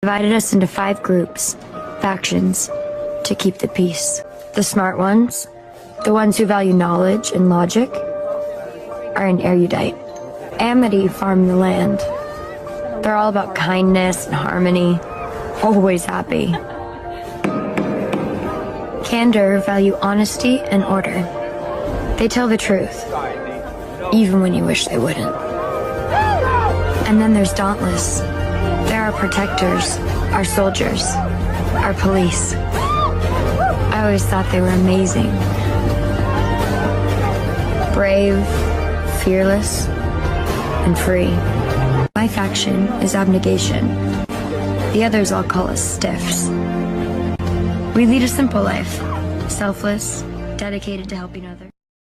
Divided us into 5 groups, factions, to keep the peace. The smart ones, the ones who value knowledge and logic, are an erudite. Amity farm the land. They're all about kindness and harmony, always happy. Candor value honesty and order. They tell the truth, even when you wish they wouldn't. And then there's Dauntless. They're our protectors, our soldiers, our police. I always thought they were amazing. Brave, fearless, and free. My faction is Abnegation. The others all call us Stiffs. We lead a simple life, selfless, dedicated to helping others.